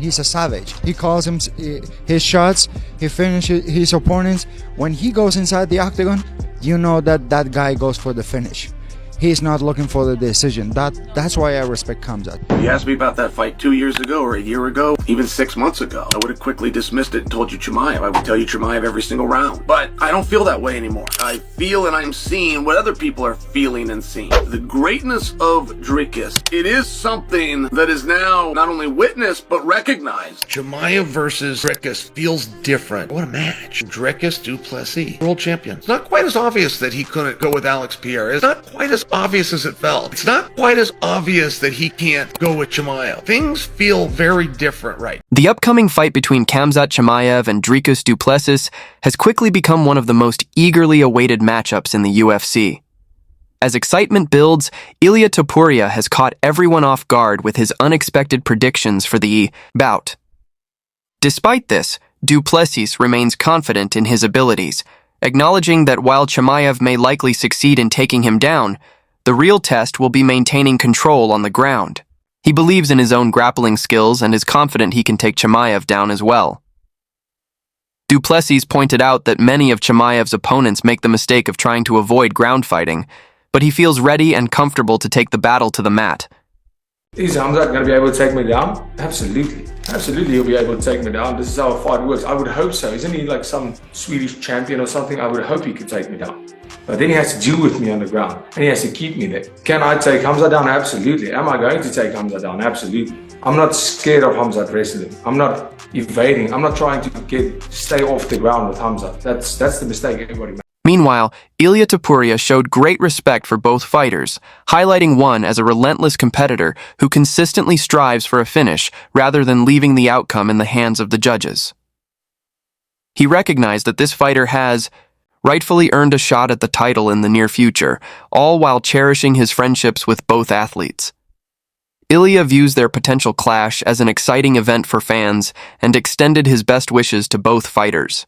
He's a savage. He calls him his shots. He finishes his opponents. When he goes inside the octagon, you know that that guy goes for the finish. He's not looking for the decision. That's why I respect Khamzat. You asked me about that fight 2 years ago or a year ago, even 6 months ago. I would have quickly dismissed it and told you Chimaev. I would tell you Chimaev every single round. But I don't feel that way anymore. I feel and I'm seeing what other people are feeling and seeing. The greatness of Dricus. It is something that is now not only witnessed, but recognized. Chimaev versus Dricus feels different. What a match. Dricus du Plessis, world champion. It's not quite as obvious that he couldn't go with Alex Pierre. It's not quite as obvious as it felt. It's not quite as obvious that he can't go with Chimaev. Things feel very different right. The upcoming fight between Khamzat Chimaev and Dricus du Plessis has quickly become one of the most eagerly awaited matchups in the UFC. As excitement builds, Ilia Topuria has caught everyone off guard with his unexpected predictions for the bout. Despite this, du Plessis remains confident in his abilities, acknowledging that while Chimaev may likely succeed in taking him down, the real test will be maintaining control on the ground. He believes in his own grappling skills and is confident he can take Chimaev down as well. Du Plessis pointed out that many of Chimaev's opponents make the mistake of trying to avoid ground fighting, but he feels ready and comfortable to take the battle to the mat. Is Khamzat going to be able to take me down? Absolutely. Absolutely he'll be able to take me down. This is how a fight works. I would hope so. Isn't he like some Swedish champion or something? I would hope he could take me down. But then he has to deal with me on the ground and he has to keep me there. Can I take Khamzat down? Absolutely. Am I going to take Khamzat down? Absolutely. I'm not scared of Khamzat wrestling. I'm not evading. I'm not trying to stay off the ground with Khamzat. That's the mistake everybody makes. Meanwhile, Ilia Topuria showed great respect for both fighters, highlighting one as a relentless competitor who consistently strives for a finish rather than leaving the outcome in the hands of the judges. He recognized that this fighter has rightfully earned a shot at the title in the near future, all while cherishing his friendships with both athletes. Ilia views their potential clash as an exciting event for fans and extended his best wishes to both fighters.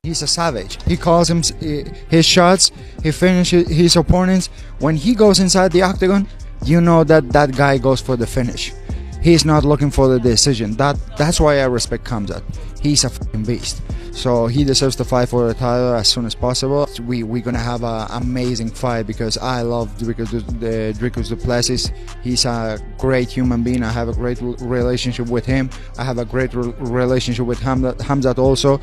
He's a savage. He calls him his shots. He finishes his opponents. When he goes inside the octagon, you know that that guy goes for the finish. He's not looking for the decision. That's why I respect Khamzat. He's a fucking beast. So he deserves to fight for the title as soon as possible. We're gonna have an amazing fight because I love Dricus du Plessis. He's a great human being. I have a great relationship with him. I have a great relationship with Khamzat also.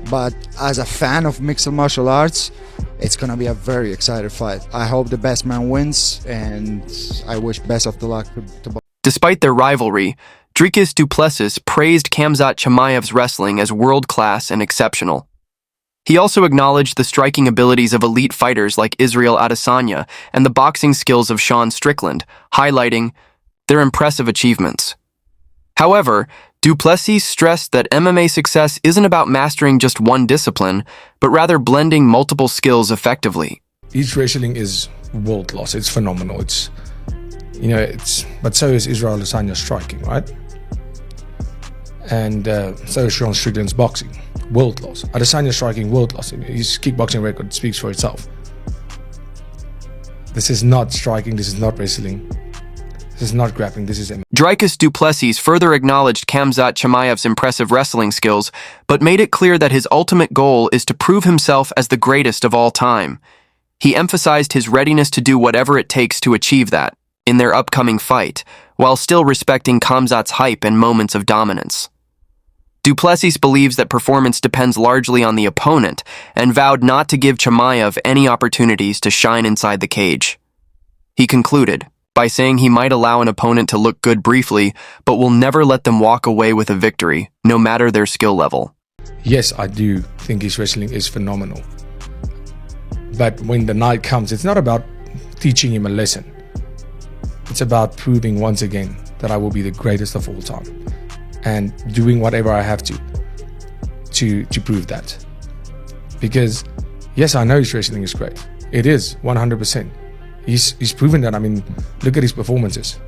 But as a fan of mixed martial arts, it's gonna be a very exciting fight. I hope the best man wins, and I wish best of the luck to both. Despite their rivalry, Dricus du Plessis praised Khamzat Chimaev's wrestling as world-class and exceptional. He also acknowledged the striking abilities of elite fighters like Israel Adesanya and the boxing skills of Sean Strickland, highlighting their impressive achievements. However, du Plessis stressed that MMA success isn't about mastering just one discipline, but rather blending multiple skills effectively. His wrestling is world-class. It's phenomenal. But so is Israel Adesanya's striking, right? And so is Sean Strickland's boxing, world-class. Adesanya's striking, world-class. His kickboxing record speaks for itself. This is not striking, this is not wrestling, this is not grappling, this is MMA. Dricus du Plessis further acknowledged Khamzat Chimaev's impressive wrestling skills, but made it clear that his ultimate goal is to prove himself as the greatest of all time. He emphasized his readiness to do whatever it takes to achieve that in their upcoming fight, while still respecting Khamzat's hype and moments of dominance. Du Plessis believes that performance depends largely on the opponent and vowed not to give Chimaev any opportunities to shine inside the cage. He concluded by saying he might allow an opponent to look good briefly, but will never let them walk away with a victory, no matter their skill level. Yes, I do think his wrestling is phenomenal. But when the night comes, it's not about teaching him a lesson. It's about proving once again that I will be the greatest of all time and doing whatever I have to prove that. Because yes, I know his wrestling is great. It is 100%. He's proven that. I mean, look at his performances.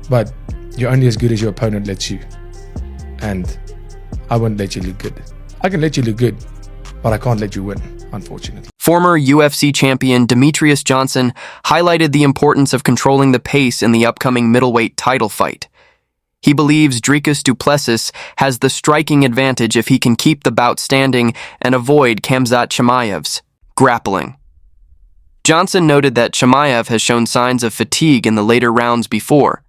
But you're only as good as your opponent lets you. And I won't let you look good. I can let you look good, but I can't let you win, unfortunately. Former UFC champion Demetrius Johnson highlighted the importance of controlling the pace in the upcoming middleweight title fight. He believes Dricus du Plessis has the striking advantage if he can keep the bout standing and avoid Khamzat Chimaev's grappling. Johnson noted that Chimaev has shown signs of fatigue in the later rounds before,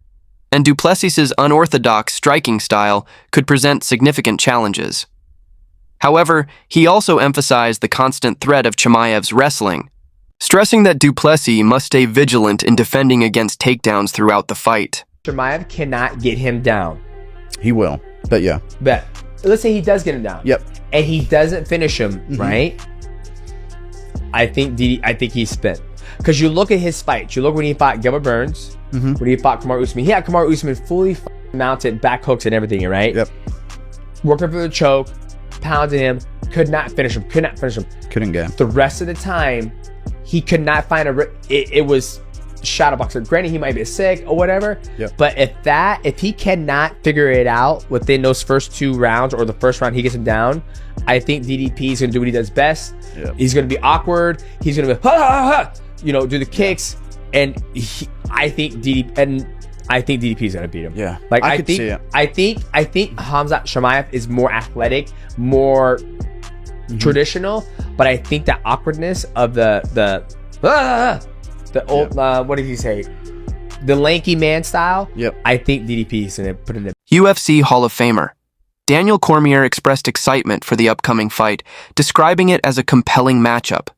and du Plessis' unorthodox striking style could present significant challenges. However, he also emphasized the constant threat of Chimaev's wrestling, stressing that du Plessis must stay vigilant in defending against takedowns throughout the fight. Chimaev cannot get him down. He will, but yeah. But let's say he does get him down. Yep. And he doesn't finish him, right? I think he's spent. Because you look at his fights. You look when he fought Gilbert Burns, when he fought Kamaru Usman. He had Kamaru Usman fully mounted, back hooks and everything, right? Yep. Working for the choke, pounding him, could not finish him. Couldn't get him. The rest of the time, he could not find it was shadow boxer. Granted, he might be sick or whatever. Yep. But if he cannot figure it out within those first 2 rounds or the first round he gets him down, I think DDP is going to do what he does best. Yep. He's going to be awkward. He's going to be do the kicks, and I think DDP is going to beat him. Yeah. Like I could see it. I think Khamzat Chimaev is more athletic, more traditional, but I think that awkwardness of the old what did he say? The lanky man style. Yep. I think DDP is going to put in the UFC Hall of Famer Daniel Cormier expressed excitement for the upcoming fight, describing it as a compelling matchup.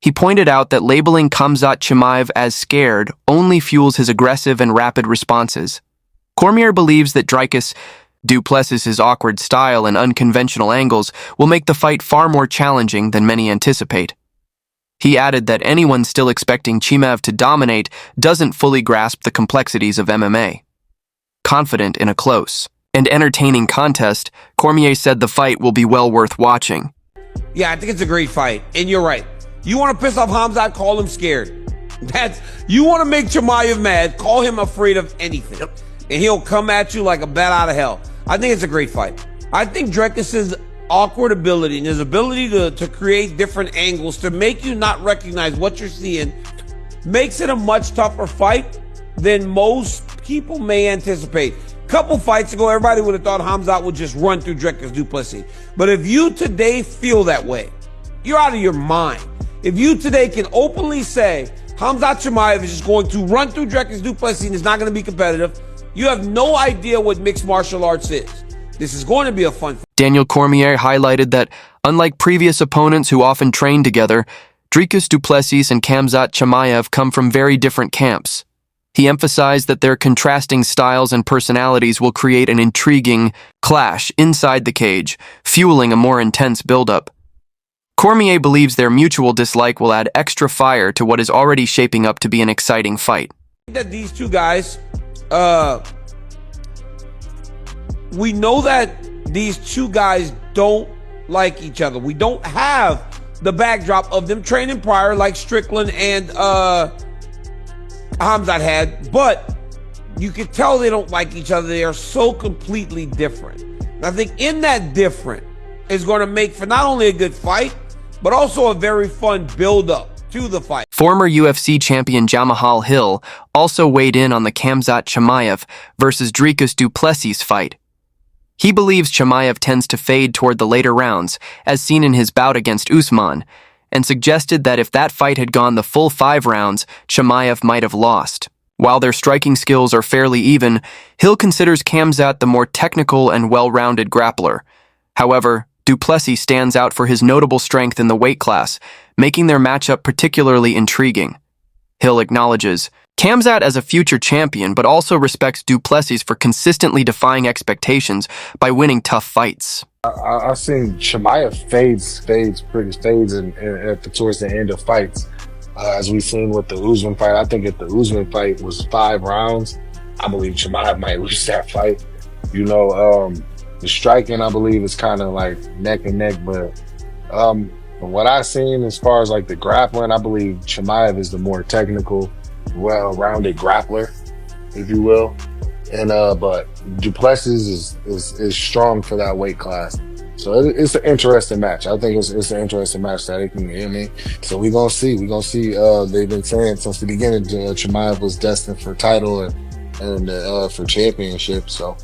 He pointed out that labeling Khamzat Chimaev as scared only fuels his aggressive and rapid responses. Cormier believes that Dricus du Plessis' awkward style and unconventional angles will make the fight far more challenging than many anticipate. He added that anyone still expecting Chimaev to dominate doesn't fully grasp the complexities of MMA. Confident in a close and entertaining contest, Cormier said the fight will be well worth watching. Yeah, I think it's a great fight. And you're right. You want to piss off Khamzat, call him scared. You want to make Chimaev mad, call him afraid of anything. And he'll come at you like a bat out of hell. I think it's a great fight. I think Dricus' awkward ability and his ability to create different angles to make you not recognize what you're seeing makes it a much tougher fight than most people may anticipate. A couple fights ago, everybody would have thought Khamzat would just run through Dricus du Plessis. But if you today feel that way, you're out of your mind. If you today can openly say Khamzat Chimaev is just going to run through Dricus du Plessis and is not going to be competitive, you have no idea what mixed martial arts is. This is going to be a fun fight. Daniel Cormier highlighted that, unlike previous opponents who often train together, Dricus du Plessis and Khamzat Chimaev come from very different camps. He emphasized that their contrasting styles and personalities will create an intriguing clash inside the cage, fueling a more intense buildup. Cormier believes their mutual dislike will add extra fire to what is already shaping up to be an exciting fight. That these two guys, we know that these two guys don't like each other. We don't have the backdrop of them training prior like Strickland and Khamzat had, but you can tell they don't like each other. They are so completely different. And I think in that different is going to make for not only a good fight, but also a very fun build-up to the fight. Former UFC champion Jamahal Hill also weighed in on the Khamzat Chimaev versus Dricus du Plessis fight. He believes Chimaev tends to fade toward the later rounds, as seen in his bout against Usman, and suggested that if that fight had gone the full 5 rounds, Chimaev might have lost. While their striking skills are fairly even, Hill considers Khamzat the more technical and well-rounded grappler. However, du Plessis stands out for his notable strength in the weight class, making their matchup particularly intriguing. Hill acknowledges Khamzat as a future champion, but also respects du Plessis for consistently defying expectations by winning tough fights. I've seen Chimaev fades towards the end of fights. As we've seen with the Usman fight, I think if the Usman fight was 5 rounds, I believe Chimaev might lose that fight. The striking, I believe, is kind of like neck and neck, but from what I've seen as far as like the grappling, I believe Chimaev is the more technical, well-rounded grappler, if you will. And but du Plessis is strong for that weight class. So it's an interesting match. I think it's an interesting match that it can get me. So we're gonna see. They've been saying since the beginning Chimaev was destined for title and for championship. So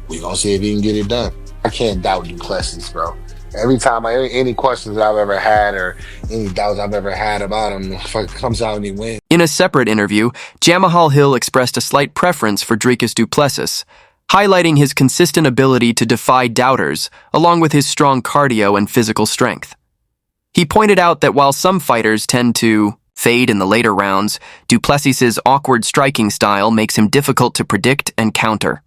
We gonna see if he can get it done. I can't doubt Plessis, bro. Every time any questions I've ever had or any doubts I've ever had about him, if it comes out and he wins. In a separate interview, Jamahal Hill expressed a slight preference for Dricus du Plessis, highlighting his consistent ability to defy doubters, along with his strong cardio and physical strength. He pointed out that while some fighters tend to fade in the later rounds, du Plessis' awkward striking style makes him difficult to predict and counter.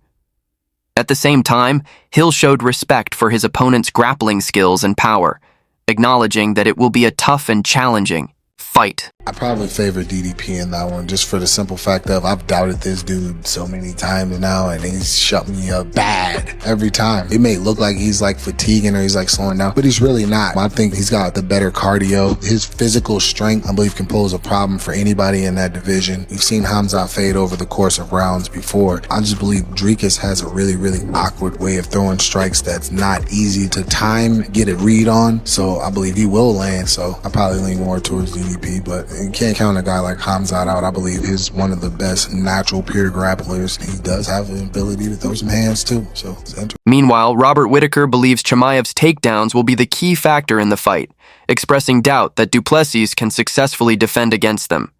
At the same time, Hill showed respect for his opponent's grappling skills and power, acknowledging that it will be a tough and challenging fight. I probably favor DDP in that one, just for the simple fact of I've doubted this dude so many times now, and he's shut me up bad every time. It may look like he's like fatiguing or he's like slowing down, but he's really not. I think he's got the better cardio. His physical strength, I believe, can pose a problem for anybody in that division. We've seen Khamzat fade over the course of rounds before. I just believe Dricus has a really, really awkward way of throwing strikes that's not easy to time, get a read on. So I believe he will land. So I probably lean more towards DDP, but you can't count a guy like Khamzat out. I believe he's one of the best natural pure grapplers. He does have the ability to throw some hands too. So it's interesting. Meanwhile, Robert Whittaker believes Chimaev's takedowns will be the key factor in the fight, expressing doubt that du Plessis can successfully defend against them.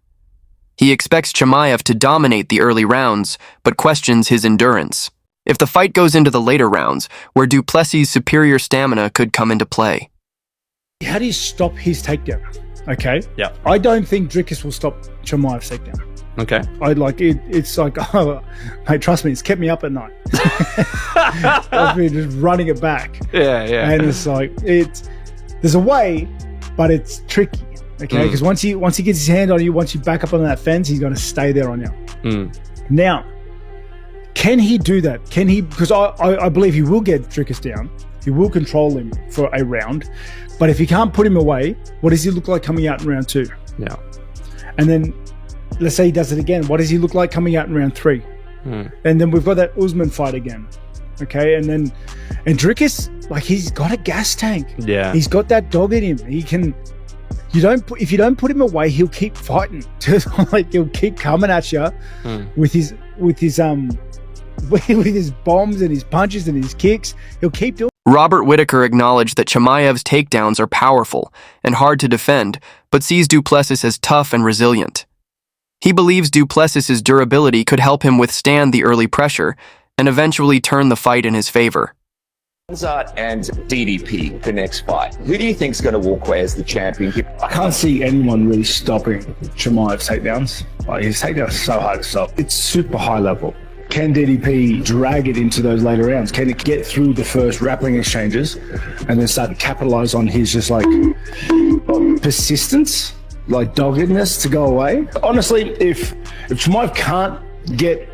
He expects Chimaev to dominate the early rounds, but questions his endurance. If the fight goes into the later rounds, where du Plessis' superior stamina could come into play. How do you stop his takedown? Okay. Yeah. I don't think Dricus will stop Chimaev's takedown. Okay. I like it. It's like, oh, mate, trust me, it's kept me up at night. I've been just running it back. Yeah, yeah. And it's like there's a way, but it's tricky. Okay, because once he gets his hand on you, once you back up on that fence, he's going to stay there on you. Now, can he do that? Can he? Because I believe he will get Dricus down. He will control him for a round. But if he can't put him away, what does he look like coming out in round 2? Yeah. And then, let's say he does it again. What does he look like coming out in round 3? And then we've got that Usman fight again. Okay, and Dricus, like, he's got a gas tank. Yeah. He's got that dog in him. He can. If you don't put him away, he'll keep fighting. Like, he'll keep coming at you with his bombs and his punches and his kicks. He'll keep doing. Robert Whittaker acknowledged that Chimaev's takedowns are powerful and hard to defend, but sees du Plessis as tough and resilient. He believes du Plessis' durability could help him withstand the early pressure and eventually turn the fight in his favor. Khamzat and DDP, the next fight. Who do you think is going to walk away as the champion? I can't see anyone really stopping Chimaev's takedowns. Like, his takedowns are so hard to stop. It's super high level. Can DDP drag it into those later rounds? Can it get through the first grappling exchanges and then start to capitalize on his just like persistence, like doggedness to go away? Honestly, if Chimaev can't get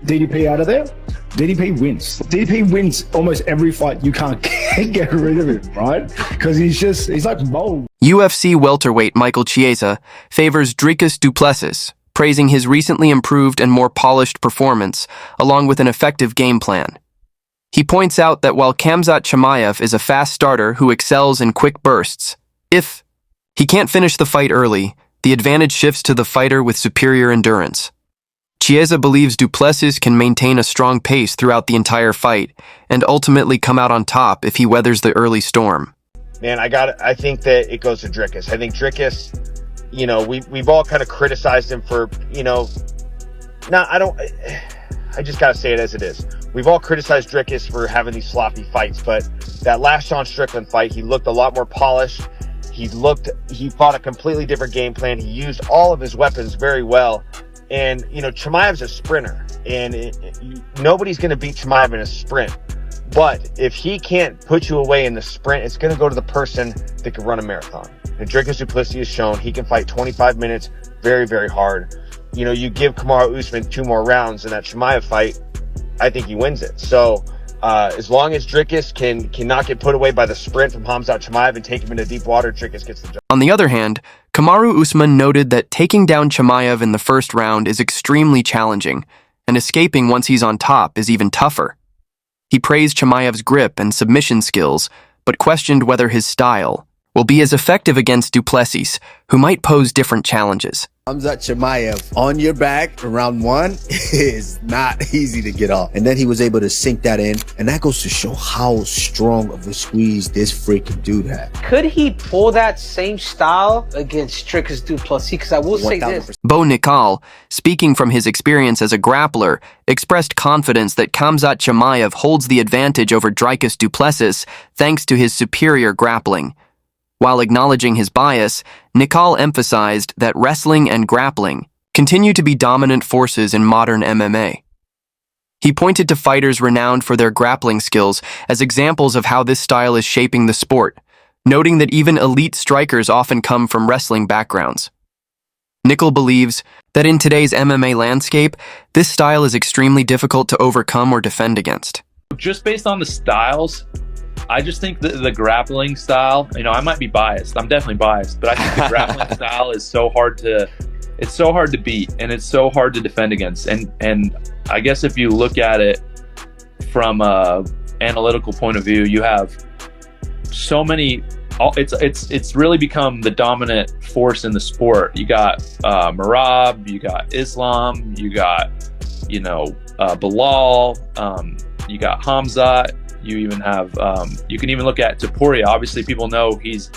DDP out of there, DDP wins. DDP wins almost every fight. You can't get rid of him, right? Because he's like bold. UFC welterweight Michael Chiesa favors Dricus du Plessis, praising his recently improved and more polished performance, along with an effective game plan. He points out that while Khamzat Chimaev is a fast starter who excels in quick bursts, if he can't finish the fight early, the advantage shifts to the fighter with superior endurance. Chiesa believes du Plessis can maintain a strong pace throughout the entire fight and ultimately come out on top if he weathers the early storm. Man, I think that it goes to Dricus. I think Dricus, you know, we've all kind of criticized him for, you know, I just got to say it as it is. We've all criticized Dricus for having these sloppy fights, but that last Sean Strickland fight, he looked a lot more polished. He fought a completely different game plan. He used all of his weapons very well. And, you know, Chimaev's a sprinter, and nobody's going to beat Chimaev in a sprint. But if he can't put you away in the sprint, it's going to go to the person that can run a marathon. And Dricus du Plessis has shown he can fight 25 minutes very, very hard. You know, you give Kamaru Usman 2 more rounds in that Chimaev fight, I think he wins it. So as long as Dricus cannot get put away by the sprint from Khamzat Chimaev and take him into deep water, Dricus gets the job. On the other hand, Kamaru Usman noted that taking down Chimaev in the first round is extremely challenging, and escaping once he's on top is even tougher. He praised Chimaev's grip and submission skills, but questioned whether his style, will be as effective against Duplessis, who might pose different challenges. Khamzat Chimaev on your back round one is not easy to get off. And then he was able to sink that in. And that goes to show how strong of a squeeze this freaking dude had. Could he pull that same style against Dricus Duplessis? Because I will say this. Bo Nickal, speaking from his experience as a grappler, expressed confidence that Khamzat Chimaev holds the advantage over Dricus Duplessis thanks to his superior grappling. While acknowledging his bias, Nickal emphasized that wrestling and grappling continue to be dominant forces in modern MMA. He pointed to fighters renowned for their grappling skills as examples of how this style is shaping the sport, noting that even elite strikers often come from wrestling backgrounds. Nickal believes that in today's MMA landscape, this style is extremely difficult to overcome or defend against. Just based on the styles, I just think the grappling style, I might be biased. I'm definitely biased, but I think the grappling style is so hard to beat, and it's so hard to defend against. And I guess if you look at it from a analytical point of view, you have so many. It's really become the dominant force in the sport. You got Marab, you got Islam, you got Bilal, you got Khamzat. You even have, you can even look at Topuria. Obviously, people know he's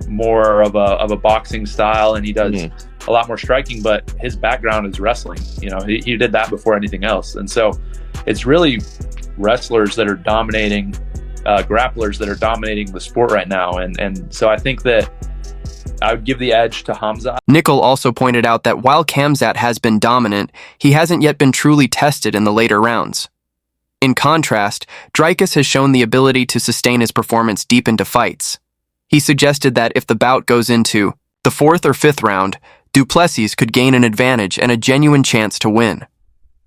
more of a boxing style, and he does a lot more striking. But his background is wrestling. He did that before anything else. And so, it's really wrestlers that are dominating, grapplers that are dominating the sport right now. And so, I think that I would give the edge to Khamzat. Nickal also pointed out that while Khamzat has been dominant, he hasn't yet been truly tested in the later rounds. In contrast, Dricus has shown the ability to sustain his performance deep into fights. He suggested that if the bout goes into the 4th or 5th round, Duplessis could gain an advantage and a genuine chance to win.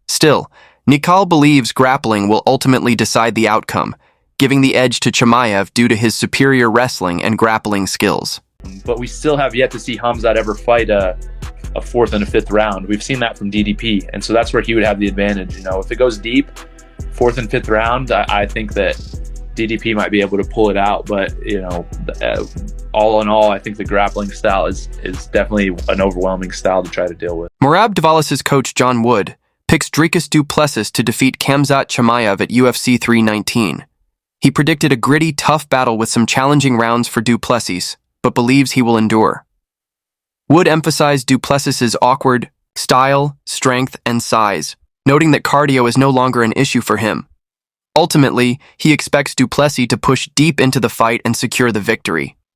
Still, Nickal believes grappling will ultimately decide the outcome, giving the edge to Chimaev due to his superior wrestling and grappling skills. But we still have yet to see Khamzat ever fight a 4th and a 5th round. We've seen that from DDP, and so that's where he would have the advantage. If it goes deep, 4th and 5th round, I think that DDP might be able to pull it out. But, all in all, I think the grappling style is definitely an overwhelming style to try to deal with. Merab Dvalish's coach John Wood picks Dricus Duplessis to defeat Khamzat Chimaev at UFC 319. He predicted a gritty, tough battle with some challenging rounds for Duplessis, but believes he will endure. Wood emphasized Duplessis's awkward style, strength, and size, noting that cardio is no longer an issue for him. Ultimately, he expects Duplessis to push deep into the fight and secure the victory.